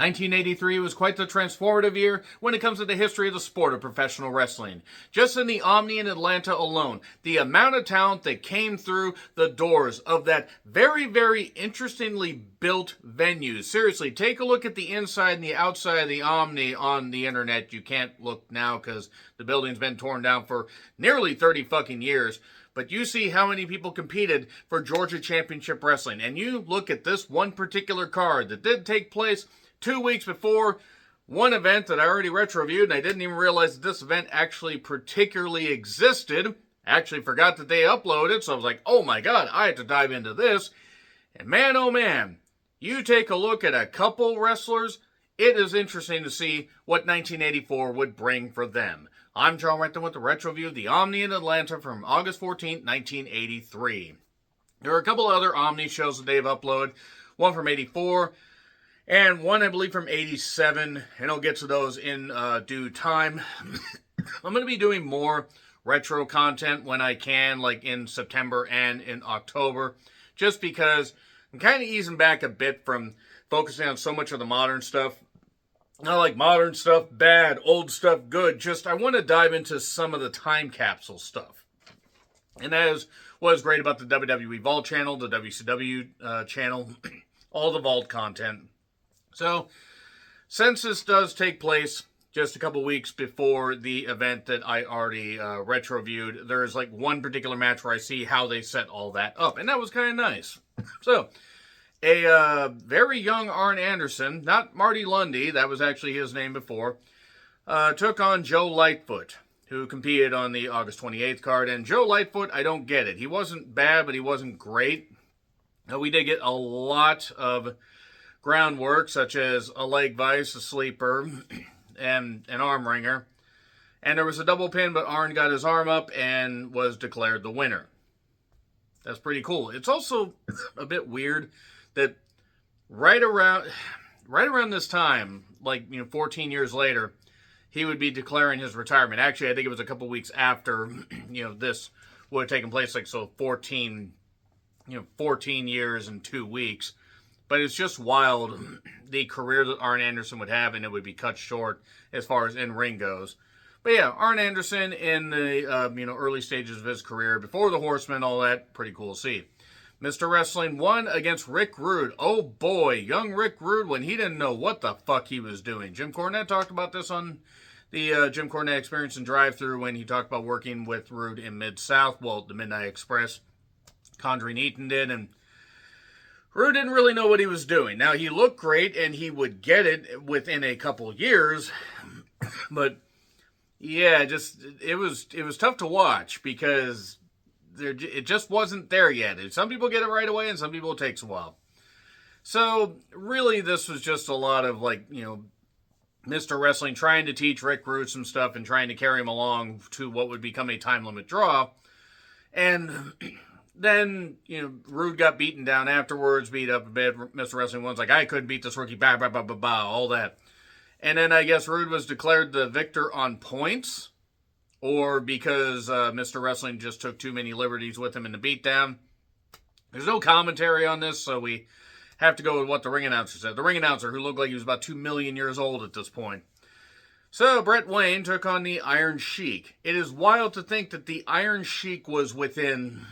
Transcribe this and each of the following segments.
1983 was quite the transformative year when it comes to the history of the sport of professional wrestling. Just in the Omni in Atlanta alone, the amount of talent that came through the doors of that very, very interestingly built venue. Seriously, take a look at the inside and the outside of the Omni on the internet. You can't look now because the building's been torn down for nearly 30 fucking years. But you see how many people competed for Georgia Championship Wrestling. And you look at this one particular card that did take place 2 weeks before one event that I already retro-viewed, and I didn't even realize that this event actually particularly existed. I actually forgot that they uploaded, so I was like, oh my god, I have to dive into this. And man, oh man, you take a look at a couple wrestlers, it is interesting to see what 1984 would bring for them. I'm John Renton with the retro view of the Omni in Atlanta from August 14, 1983. There are a couple other Omni shows that they've uploaded, one from 84, and one, I believe, from 87, and I'll get to those in due time. I'm going to be doing more retro content when I can, like in September and in October, just because I'm kind of easing back a bit from focusing on so much of the modern stuff. Not like modern stuff bad, old stuff good, just I want to dive into some of the time capsule stuff. And that is what is great about the WWE Vault channel, the WCW channel, all the Vault content. So, since this does take place just a couple weeks before the event that I already retro-viewed, there's like one particular match where I see how they set all that up, and that was kind of nice. So, a very young Arn Anderson, not Marty Lundy, that was actually his name before, took on Joe Lightfoot, who competed on the August 28th card. And Joe Lightfoot, I don't get it. He wasn't bad, but he wasn't great. We did get a lot of groundwork, such as a leg vice, a sleeper, and an arm wringer. And there was a double pin, but Arn got his arm up and was declared the winner. That's pretty cool. It's also a bit weird that right around this time, 14 years later, he would be declaring his retirement. Actually, I think it was a couple weeks after, this would have taken place, 14 years and 2 weeks. But it's just wild, the career that Arn Anderson would have, and it would be cut short as far as in-ring goes. But yeah, Arn Anderson in the early stages of his career, before the Horsemen, all that, pretty cool to see. Mr. Wrestling won against Rick Rude. Oh boy, young Rick Rude when he didn't know what the fuck he was doing. Jim Cornette talked about this on the Jim Cornette Experience and Drive-Thru when he talked about working with Rude in Mid-South, the Midnight Express. Conjuring Eaton did, and Rude didn't really know what he was doing. Now, he looked great, and he would get it within a couple years, but yeah, it was tough to watch because it just wasn't there yet. Some people get it right away, and some people it takes a while. So, really, this was just a lot of, Mr. Wrestling trying to teach Rick Rude some stuff and trying to carry him along to what would become a time limit draw. And then, Rude got beaten down afterwards, beat up a bit. Mr. Wrestling was like, I couldn't beat this rookie, all that. And then I guess Rude was declared the victor on points, or because Mr. Wrestling just took too many liberties with him in the beatdown. There's no commentary on this, so we have to go with what the ring announcer said. The ring announcer, who looked like he was about 2 million years old at this point. So, Brett Wayne took on the Iron Sheik. It is wild to think that the Iron Sheik was within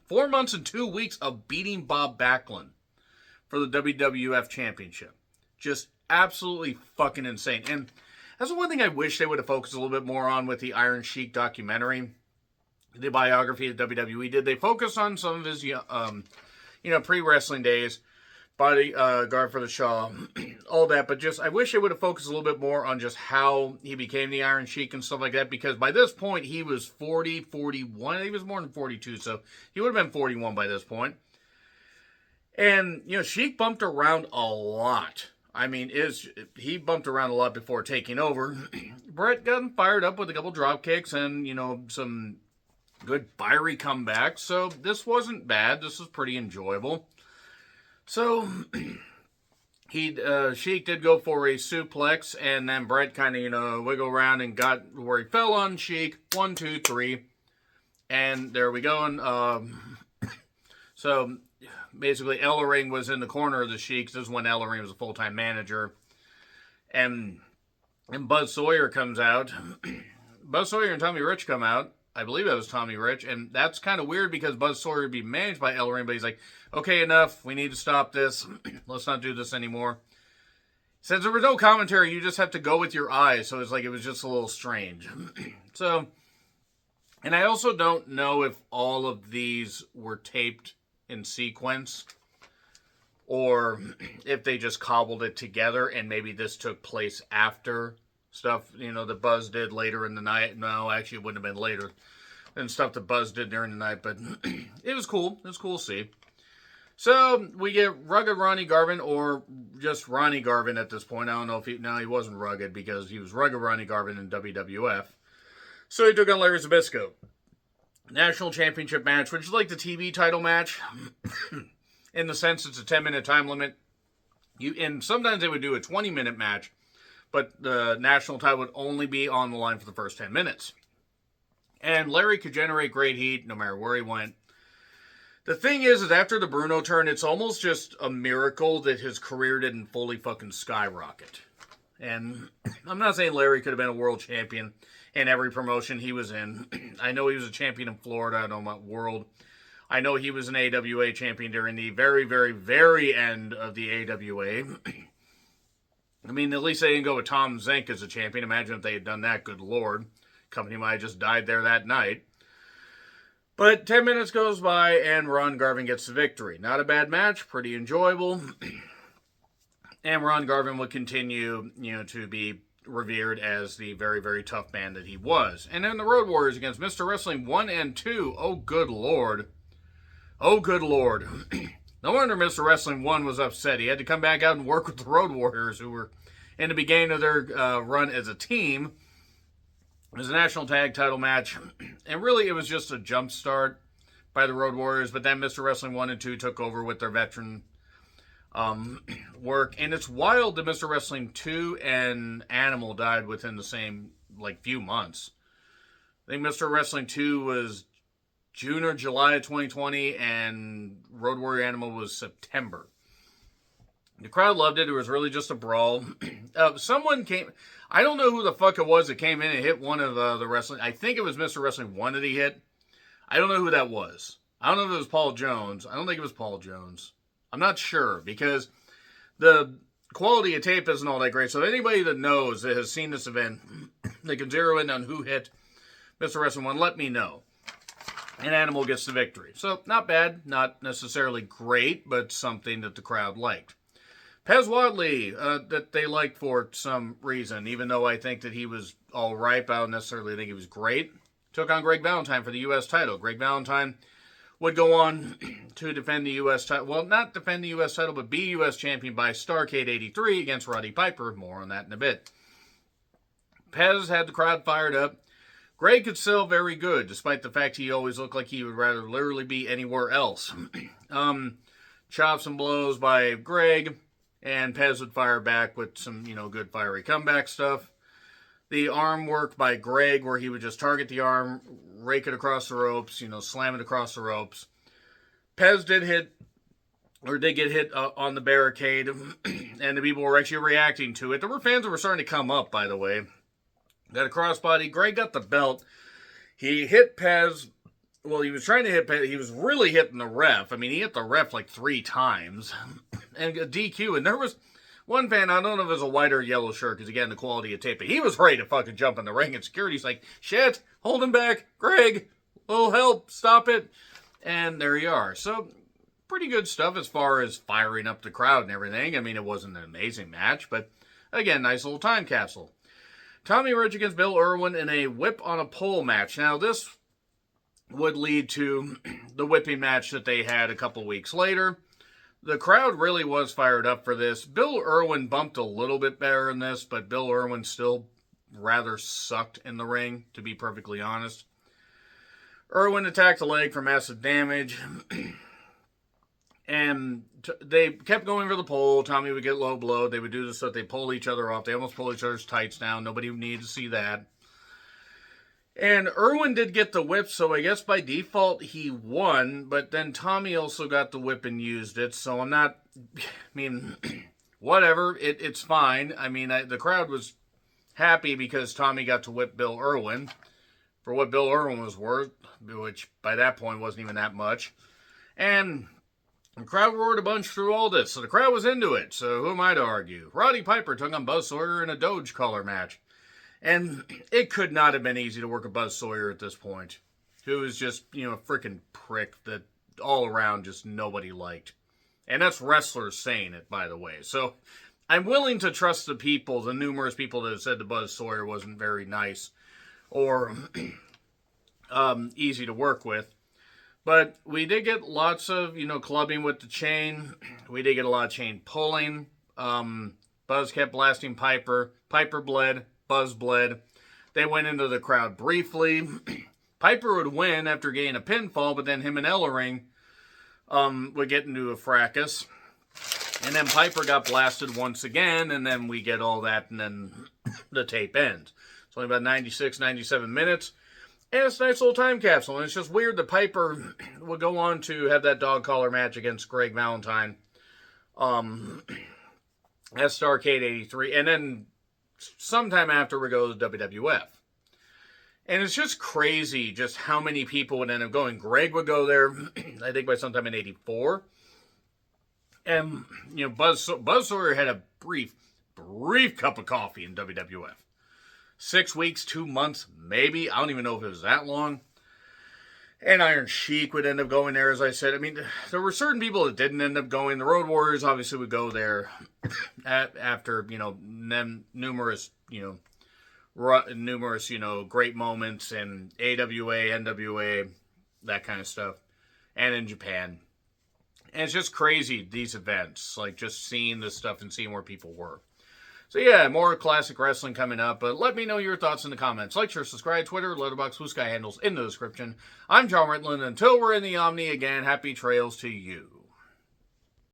4 months and 2 weeks of beating Bob Backlund for the WWF Championship. Just absolutely fucking insane. And that's the one thing I wish they would have focused a little bit more on with the Iron Sheik documentary. The biography that WWE did. They focused on some of his, pre-wrestling days. Bodyguard for the Shaw. All that. But just, I wish they would have focused a little bit more on just how he became the Iron Sheik and stuff like that. Because by this point, he was 41. He was more than 42. So he would have been 41 by this point. And, Sheik bumped around a lot. I mean, he bumped around a lot before taking over. Brett got him fired up with a couple drop kicks and, some good fiery comebacks. So this wasn't bad. This was pretty enjoyable. So Sheik did go for a suplex, and then Brett kind of, wiggled around and got where he fell on Sheik. 1, 2, 3. And there we go. And so basically, Ellering was in the corner of the Sheik. This is when Ellering was a full-time manager. And Buzz Sawyer comes out. Buzz Sawyer and Tommy Rich come out. I believe that was Tommy Rich. And that's kind of weird because Buzz Sawyer would be managed by El Ring, but he's like, okay, enough. We need to stop this. Let's not do this anymore. Since there was no commentary, you just have to go with your eyes. So it's like it was just a little strange. So, and I also don't know if all of these were taped in sequence or if they just cobbled it together and maybe this took place after stuff, that Buzz did later in the night. No, actually it wouldn't have been later than stuff that Buzz did during the night, but it was cool. It was cool to see. So we get Rugged Ronnie Garvin, or just Ronnie Garvin at this point. I don't know if he wasn't rugged because he was Rugged Ronnie Garvin in WWF. So he took on Larry Zbyszko. National Championship match, which is like the TV title match. In the sense it's a 10-minute time limit. And sometimes they would do a 20-minute match, but the national title would only be on the line for the first 10 minutes. And Larry could generate great heat no matter where he went. The thing is after the Bruno turn, it's almost just a miracle that his career didn't fully fucking skyrocket. And I'm not saying Larry could have been a world champion in every promotion he was in. I know he was a champion in Florida. I don't know about world. I know he was an AWA champion during the very, very, very end of the AWA. I mean, at least they didn't go with Tom Zink as a champion. Imagine if they had done that, good lord. Company might have just died there that night. But 10 minutes goes by, and Ron Garvin gets the victory. Not a bad match, pretty enjoyable. And Ron Garvin would continue, to be revered as the very, very tough man that he was. And then the Road Warriors against Mr. Wrestling 1 and 2. Oh, good lord. Oh, good lord. No wonder Mr. Wrestling 1 was upset. He had to come back out and work with the Road Warriors, who were in the beginning of their run as a team. It was a national tag title match. And really, it was just a jump start by the Road Warriors. But then Mr. Wrestling 1 and 2 took over with their veteran work. And it's wild that Mr. Wrestling 2 and Animal died within the same, few months. I think Mr. Wrestling 2 was June or July of 2020, and Road Warrior Animal was September. The crowd loved it. It was really just a brawl. Someone came... I don't know who the fuck it was that came in and hit one of the wrestling... I think it was Mr. Wrestling 1 that he hit. I don't know who that was. I don't know if it was Paul Jones. I don't think it was Paul Jones. I'm not sure, because the quality of tape isn't all that great. So anybody that knows, that has seen this event, they can zero in on who hit Mr. Wrestling 1, let me know. And Animal gets the victory. So, not bad. Not necessarily great, but something that the crowd liked. Pez Wadley, that they liked for some reason, even though I think that he was all right, but I don't necessarily think he was great. Took on Greg Valentine for the U.S. title. Greg Valentine would go on to defend the U.S. title. Well, not defend the U.S. title, but be U.S. champion by Starrcade 83 against Roddy Piper. More on that in a bit. Pez had the crowd fired up. Greg could sell very good, despite the fact he always looked like he would rather literally be anywhere else. Chops and blows by Greg, and Pez would fire back with some, good fiery comeback stuff. The arm work by Greg, where he would just target the arm, rake it across the ropes, slam it across the ropes. Pez did get hit on the barricade, and the people were actually reacting to it. There were fans that were starting to come up, by the way. Got a crossbody. Greg got the belt. He hit Pez. Well, he was trying to hit Pez. He was really hitting the ref. I mean, he hit the ref 3 times. And a DQ. And there was one fan, I don't know if it was a white or yellow shirt, because again, the quality of tape, but he was ready to fucking jump in the ring, and security's like, shit, hold him back. Greg, little help, stop it. And there you are. So, pretty good stuff as far as firing up the crowd and everything. I mean, it wasn't an amazing match, but again, nice little time capsule. Tommy Rich against Bill Irwin in a whip on a pole match. Now, this would lead to the whipping match that they had a couple weeks later. The crowd really was fired up for this. Bill Irwin bumped a little bit better in this, but Bill Irwin still rather sucked in the ring, to be perfectly honest. Irwin attacked the leg for massive damage. And they kept going for the pole. Tommy would get low blow. They would do this stuff. They pull each other off. They almost pull each other's tights down. Nobody needed to see that. And Irwin did get the whip, so I guess by default he won. But then Tommy also got the whip and used it. So I'm not... I mean, whatever, it's fine. I mean, the crowd was happy because Tommy got to whip Bill Irwin for what Bill Irwin was worth, which by that point wasn't even that much. And the crowd roared a bunch through all this, so the crowd was into it, so who am I to argue? Roddy Piper took on Buzz Sawyer in a Doge collar match. And it could not have been easy to work a Buzz Sawyer at this point, who is just, a freaking prick that all around just nobody liked. And that's wrestlers saying it, by the way. So I'm willing to trust the numerous people that have said the Buzz Sawyer wasn't very nice or easy to work with. But we did get lots of, clubbing with the chain. We did get a lot of chain pulling. Buzz kept blasting Piper. Piper bled. Buzz bled. They went into the crowd briefly. Piper would win after getting a pinfall, but then him and Ellering would get into a fracas. And then Piper got blasted once again, and then we get all that, and then the tape ends. It's only about 96, 97 minutes. And it's a nice little time capsule. And it's just weird that Piper would go on to have that dog collar match against Greg Valentine at Starrcade 83. And then sometime after we go to WWF. And it's just crazy just how many people would end up going. Greg would go there, I think by sometime in 84. And, Buzz Sawyer had a brief cup of coffee in WWF. 6 weeks, 2 months, maybe. I don't even know if it was that long. And Iron Sheik would end up going there, as I said. I mean, there were certain people that didn't end up going. The Road Warriors obviously would go there after, numerous, great moments in AWA, NWA, that kind of stuff. And in Japan. And it's just crazy, these events. Like, just seeing this stuff and seeing where people were. So yeah, more classic wrestling coming up, but let me know your thoughts in the comments. Like, share, subscribe, Twitter, Letterboxd, Blue Sky handles in the description. I'm John Ritland. Until we're in the Omni again, happy trails to you.